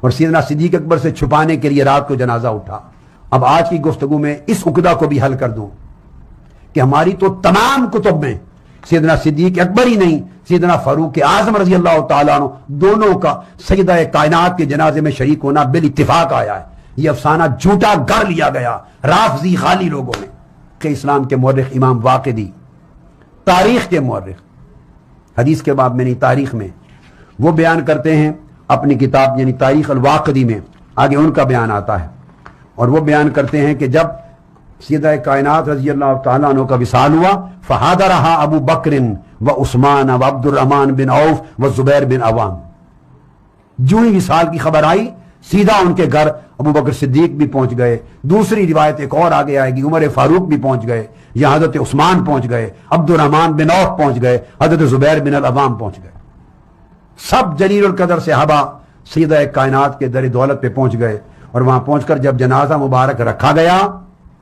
اور سیدنا صدیق اکبر سے چھپانے کے لیے رات کو جنازہ اٹھا۔ اب آج کی گفتگو میں اس عقدہ کو بھی حل کر دوں کہ ہماری تو تمام کتب میں سیدنا صدیق اکبر ہی نہیں، سیدنا فاروق اعظم رضی اللہ تعالیٰ عنہ دونوں کا سیدہ کائنات کے جنازے میں شریک ہونا بالاتفاق آیا ہے۔ یہ افسانہ جھوٹا گھڑ لیا گیا رافضی خالی لوگوں نے۔ کہ اسلام کے مورخ امام واقدی، تاریخ کے مورخ، حدیث کے باب میں نہیں تاریخ میں، وہ بیان کرتے ہیں اپنی کتاب یعنی تاریخ الواقدی میں، آگے ان کا بیان آتا ہے، اور وہ بیان کرتے ہیں کہ جب سیدہ کائنات رضی اللہ تعالیٰ عنہ کا وصال ہوا، فحاضرہا ابو بکر و عثمان و عبد الرحمن بن عوف و زبیر بن عوام۔ جو ہی وصال کی خبر آئی سیدھا ان کے گھر ابو بکر صدیق بھی پہنچ گئے، دوسری روایت ایک اور آگے آئے گی عمر فاروق بھی پہنچ گئے، یا حضرت عثمان پہنچ گئے، عبد الرحمن بن عوف پہنچ گئے، حضرت زبیر بن العوام پہنچ گئے۔ سب جلیل القدر صحابہ سیدہ کائنات کے در دولت پہ پہنچ گئے، اور وہاں پہنچ کر جب جنازہ مبارک رکھا گیا،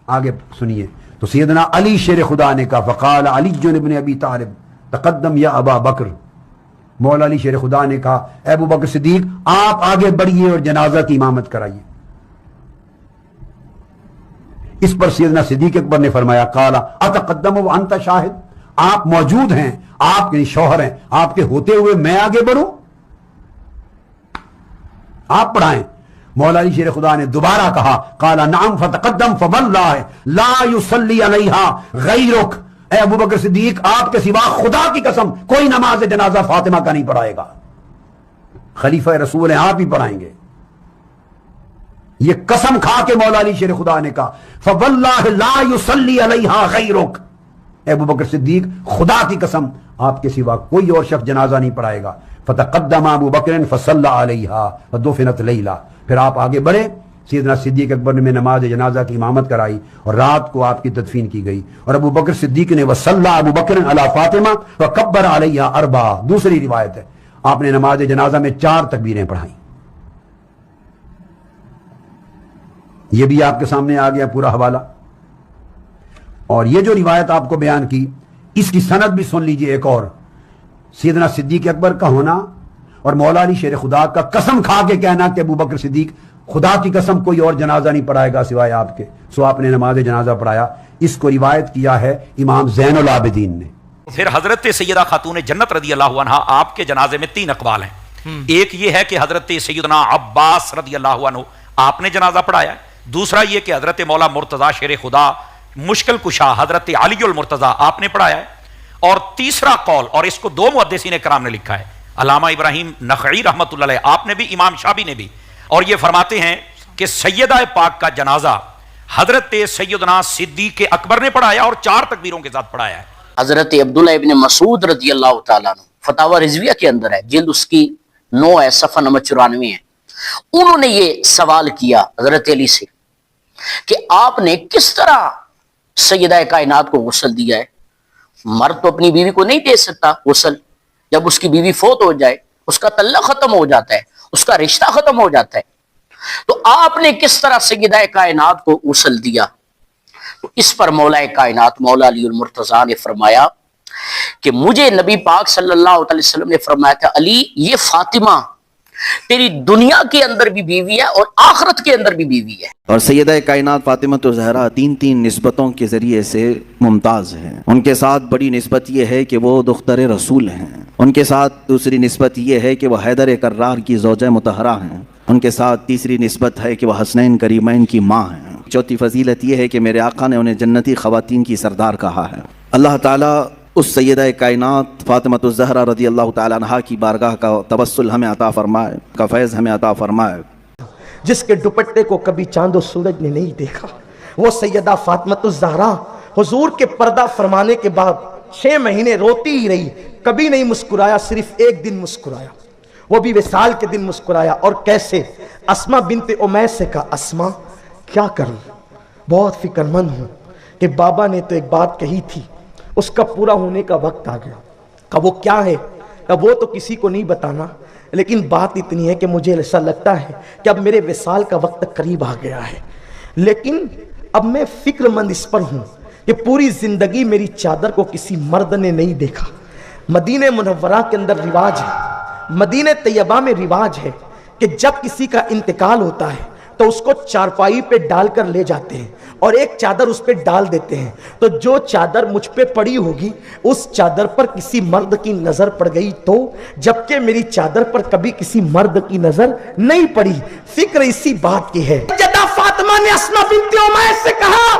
آگے سنیے، تو سیدنا علی شیر خدا نے کہا فقال علی بن ابی طالب تقدم یا ابا بکر، مولا علی شیر خدا نے کہا اے ابو بکر صدیق آپ آگے بڑھیے اور جنازہ کی امامت کرائیے۔ اس پر سیدنا صدیق اکبر نے فرمایا قال اتقدم وانت شاہد، آپ موجود ہیں، آپ یعنی شوہر ہیں، آپ کے ہوتے ہوئے میں آگے بڑھوں؟ آپ پڑھائیں۔ مولا علی شیر خدا نے دوبارہ کہا قال نعم فتقدم فواللہ لا یصلی علیہا غیرک، اے ابو بکر صدیق آپ کے سوا خدا کی قسم کوئی نماز جنازہ فاطمہ کا نہیں پڑھائے گا، خلیفہ رسول ہیں آپ ہی پڑھائیں گے۔ یہ قسم کھا کے مولا علی شیر خدا نے کہا فواللہ لا یصلی علیہا غیرک، اے ابو بکر صدیق خدا کی قسم آپ کے سوا کوئی اور شخص جنازہ نہیں پڑھائے گا۔ فتقدم ابو بکر فصلی علیہا فدفنت لیلہ، پھر آپ آگے بڑھے، سیدنا صدیق اکبر نے نماز جنازہ کی امامت کرائی اور رات کو آپ کی تدفین کی گئی، اور ابو بکر صدیق نے وصلی ابو بکر علی فاطمہ وکبر علیہا اربع، دوسری روایت ہے آپ نے نماز جنازہ میں 4 تکبیریں پڑھائیں۔ یہ بھی آپ کے سامنے آ گیا پورا حوالہ، اور یہ جو روایت آپ کو بیان کی اس کی سند بھی سن لیجئے ایک اور، سیدنا صدیق اکبر کا ہونا اور مولا علی شیر خدا کا قسم کھا کے کہنا کہ ابو بکر صدیق خدا کی قسم کوئی اور جنازہ نہیں پڑھائے گا سوائے آپ کے، سو آپ نے نماز جنازہ پڑھایا۔ اس کو روایت کیا ہے امام زین العابدین نے۔ پھر حضرت سیدہ خاتون جنت رضی اللہ عنہا آپ کے جنازے میں 3 اقوال ہیں۔ ایک یہ ہے کہ حضرت سیدنا عباس رضی اللہ عنہ آپ نے جنازہ پڑھایا ہے، دوسرا یہ کہ حضرت مولا مرتضی شیر خدا مشکل کشا حضرت علی المرتضی آپ نے پڑھایا ہے، اور تیسرا قول، اور اس کو 2 محدثین کرام نے لکھا ہے، علامہ ابراہیم نخعی رحمۃ اللہ علیہ آپ نے بھی، امام شابی نے بھی، اور یہ فرماتے ہیں کہ سیدہ پاک کا جنازہ حضرت سیدنا صدیق اکبر نے پڑھایا اور 4 تکبیروں کے ساتھ پڑھایا ہے۔ حضرت عبداللہ ابن مسعود رضی اللہ تعالیٰ عنہ فتاوی رضویہ کے اندر ہے، جلد اس کی 9 ہے، صفحہ نمبر 94 ہے، انہوں نے یہ سوال کیا حضرت علی سے کہ آپ نے کس طرح سیدہ کائنات کو غسل دیا ہے؟ مرد تو اپنی بیوی کو نہیں دے سکتا غسل، جب اس کی بیوی فوت ہو جائے اس کا تعلق ختم ہو جاتا ہے، اس کا رشتہ ختم ہو جاتا ہے، تو آپ نے کس طرح سیدہ کائنات کو غسل دیا؟ تو اس پر مولا کائنات مولا علی المرتضیٰ نے فرمایا کہ مجھے نبی پاک صلی اللہ علیہ وسلم نے فرمایا تھا علی یہ فاطمہ تیری دنیا کے اندر بھی بیوی ہے اور آخرت کے اندر بھی بیوی ہے۔ اور سیدہ کائنات فاطمہ الزہرا 3 نسبتوں کے ذریعے سے ممتاز ہیں۔ ان کے ساتھ بڑی نسبت یہ ہے کہ وہ دختر رسول ہیں، ان کے ساتھ دوسری نسبت یہ ہے کہ وہ حیدر کرار کی زوجہ مطہرہ ہیں، ان کے ساتھ تیسری نسبت ہے کہ وہ حسنین کریمین کی ماں ہیں، چوتھی فضیلت یہ ہے کہ میرے آقا نے انہیں جنتی خواتین کی سردار کہا ہے۔ اللہ تعالیٰ اس سیدہ کائنات فاطمہ الزہرا رضی اللہ تعالیٰ عنہا کی بارگاہ کا توسل ہمیں عطا فرمائے، کا فیض ہمیں عطا فرمائے۔ جس کے دوپٹے کو کبھی چاند و سورج نے نہیں دیکھا، وہ سیدہ فاطمہ الزہرا حضور کے پردہ فرمانے کے بعد 6 مہینے روتی ہی رہی، کبھی نہیں مسکرایا، صرف ایک دن مسکرایا، وہ بھی وصال کے دن مسکرایا۔ اور کیسے؟ اسما بنت امیس سے کہا اسما کیا کروں، بہت فکر مند ہوں کہ بابا نے تو ایک بات کہی تھی، اس کا پورا ہونے کا وقت آ گیا۔ کہا وہ کیا ہے؟ کہا وہ تو کسی کو نہیں بتانا، لیکن بات اتنی ہے کہ مجھے ایسا لگتا ہے کہ اب میرے وصال کا وقت قریب آ گیا ہے، لیکن اب میں فکر مند اس پر ہوں کہ پوری زندگی میری چادر کو کسی مرد نے نہیں دیکھا۔ مدینہ منورہ کے اندر رواج ہے، مدینہ طیبہ میں رواج ہے کہ جب کسی کا انتقال ہوتا ہے تو اس کو چارپائی پہ ڈال کر لے جاتے ہیں اور ایک چادر اس پہ ڈال دیتے ہیں، تو جو چادر مجھ پہ پڑی ہوگی اس چادر پر کسی مرد کی نظر پڑ گئی تو، جبکہ میری چادر پر کبھی کسی مرد کی نظر نہیں پڑی۔ فکر اسی بات کی ہے۔ سیدہ فاطمہ نے اسماء بنت امیس سے کہا،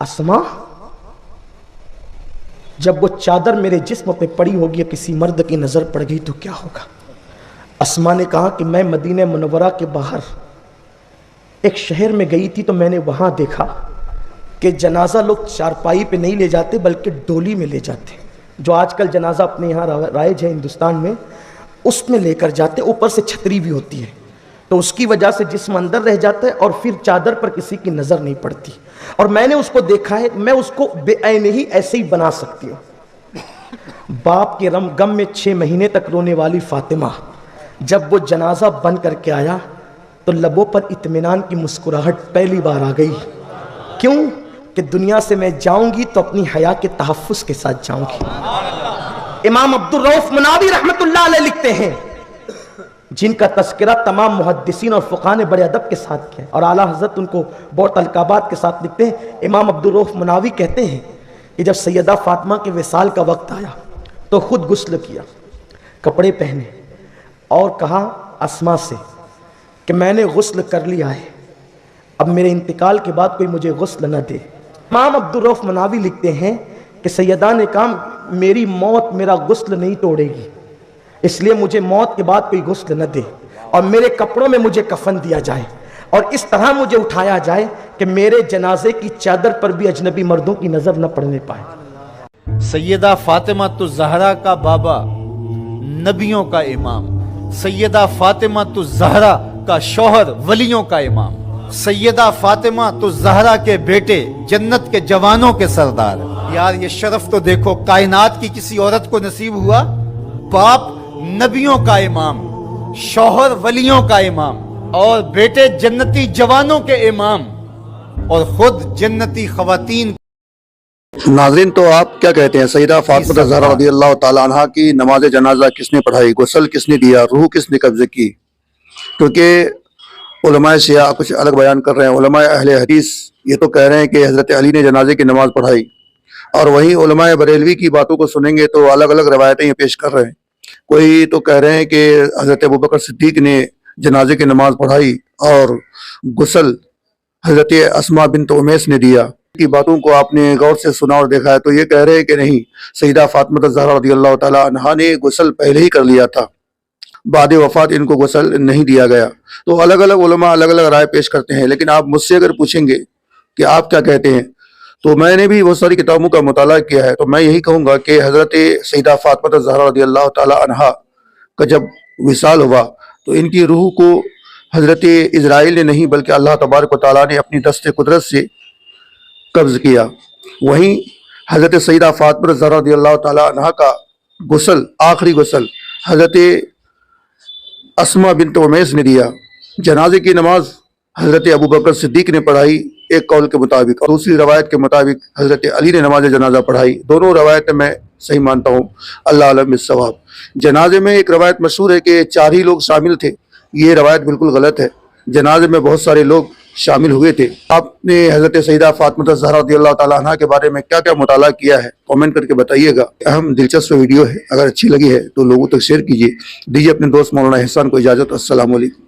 اسماء جب وہ چادر میرے جسم پہ پڑی ہوگی کسی مرد کی نظر پڑ گئی تو کیا ہوگا؟ اسماء نے کہا کہ میں مدینہ منورہ کے باہر ایک شہر میں گئی تھی تو میں نے وہاں دیکھا کہ جنازہ لوگ چارپائی پہ نہیں لے جاتے بلکہ ڈولی میں لے جاتے، جو آج کل جنازہ اپنے یہاں رائج ہے ہندوستان میں، اس میں لے کر جاتے، اوپر سے چھتری بھی ہوتی ہے، تو اس کی وجہ سے جسم اندر رہ جاتا ہے اور پھر چادر پر کسی کی نظر نہیں پڑتی۔ اور میں نے اس کو دیکھا ہے، میں اس کو بے عین ہی ایسے ہی بنا سکتی ہوں۔ باپ کے غم میں 6 مہینے تک رونے والی فاطمہ جب وہ جنازہ بن کر کے آیا تو لبوں پر اطمینان کی مسکراہٹ پہلی بار آ گئی۔ کیوں؟ کہ دنیا سے میں جاؤں گی تو اپنی حیا کے تحفظ کے ساتھ جاؤں گی۔ امام عبدالرؤف مناوی رحمت اللہ علیہ لکھتے ہیں، جن کا تذکرہ تمام محدثین اور فقہاء نے بڑے ادب کے ساتھ کیا اور اعلیٰ حضرت ان کو بہت القابات کے ساتھ لکھتے ہیں۔ امام عبدالرؤف مناوی کہتے ہیں کہ جب سیدہ فاطمہ کے وصال کا وقت آیا تو خود غسل کیا، کپڑے پہنے اور کہا اسماء سے کہ میں نے غسل کر لیا ہے، اب میرے انتقال کے بعد کوئی مجھے غسل نہ دے۔ امام عبدالرؤف مناوی لکھتے ہیں کہ سیدہ نے کہا میری موت میرا غسل نہیں توڑے گی، اس لیے مجھے موت کے بعد کوئی غسل نہ دے اور میرے کپڑوں میں مجھے کفن دیا جائے اور اس طرح مجھے اٹھایا جائے کہ میرے جنازے کی چادر پر بھی اجنبی مردوں کی نظر نہ پڑنے پائے۔ سیدہ فاطمہ الزہرا کا بابا نبیوں کا امام، سیدہ فاطمہ الزہرا کا شوہر ولیوں کا امام، سیدہ فاطمہ الزہرا کے بیٹے جنت کے جوانوں کے سردار۔ یار یہ شرف تو دیکھو، کائنات کی کسی عورت کو نصیب ہوا، باپ نبیوں کا امام، شوہر ولیوں کا امام اور بیٹے جنتی جوانوں کے امام اور خود جنتی خواتین۔ ناظرین تو آپ کیا کہتے ہیں، سیدہ فاطمہ الزہرا رضی اللہ تعالی عنہا کی نماز جنازہ کس نے پڑھائی، غسل کس نے دیا، روح کس نے قبض کی؟ کیونکہ علماء شیعہ کچھ الگ بیان کر رہے ہیں، علماء اہل حدیث یہ تو کہہ رہے ہیں کہ حضرت علی نے جنازے کی نماز پڑھائی، اور وہیں علماء بریلوی کی باتوں کو سنیں گے تو الگ الگ روایتیں یہ پیش کر رہے ہیں۔ کوئی تو کہہ رہے ہیں کہ حضرت ابوبکر صدیق نے جنازے کی نماز پڑھائی اور غسل حضرت اسماء بنت امیس نے دیا۔ کی باتوں کو آپ نے غور سے سنا اور دیکھا ہے تو یہ کہہ رہے ہیں کہ نہیں، سیدہ فاطمہ الزہرا رضی اللہ تعالی عنہا نے غسل پہلے ہی کر لیا تھا، بعد وفات ان کو غسل نہیں دیا گیا۔ تو الگ الگ علماء الگ الگ رائے پیش کرتے ہیں، لیکن آپ مجھ سے اگر پوچھیں گے کہ آپ کیا کہتے ہیں تو میں نے بھی بہت ساری کتابوں کا مطالعہ کیا ہے، تو میں یہی کہوں گا کہ حضرت سیدہ فاطمہ الزہرا رضی اللہ تعالی عنہا کا جب وصال ہوا تو ان کی روح کو حضرت اسرائیل نے نہیں بلکہ اللہ تبارک و تعالیٰ نے اپنی دست قدرت سے قبض کیا۔ وہیں حضرت سیدہ فاطمہ الزہرا رضی اللہ تعالی عنہا کا غسل، آخری غسل حضرت اسماء بنت امیس نے دیا۔ جنازے کی نماز حضرت ابوبکر صدیق نے پڑھائی ایک قول کے مطابق، اور دوسری روایت کے مطابق حضرت علی نے نماز جنازہ پڑھائی۔ دونوں روایتیں میں صحیح مانتا ہوں، اللہ علم بالصواب۔ جنازے میں ایک روایت مشہور ہے کہ 4 ہی لوگ شامل تھے، یہ روایت بالکل غلط ہے، جنازے میں بہت سارے لوگ شامل ہوئے تھے۔ آپ نے حضرت سیدہ فاطمہ الزہرا رضی اللہ تعالیٰ عنہ کے بارے میں کیا کیا مطالعہ کیا ہے، کامنٹ کر کے بتائیے گا۔ اہم دلچسپ ویڈیو ہے، اگر اچھی لگی ہے تو لوگوں تک شیئر کیجیے۔ دیجیے اپنے دوست مولانا احسان کو اجازت۔ السلام علیکم۔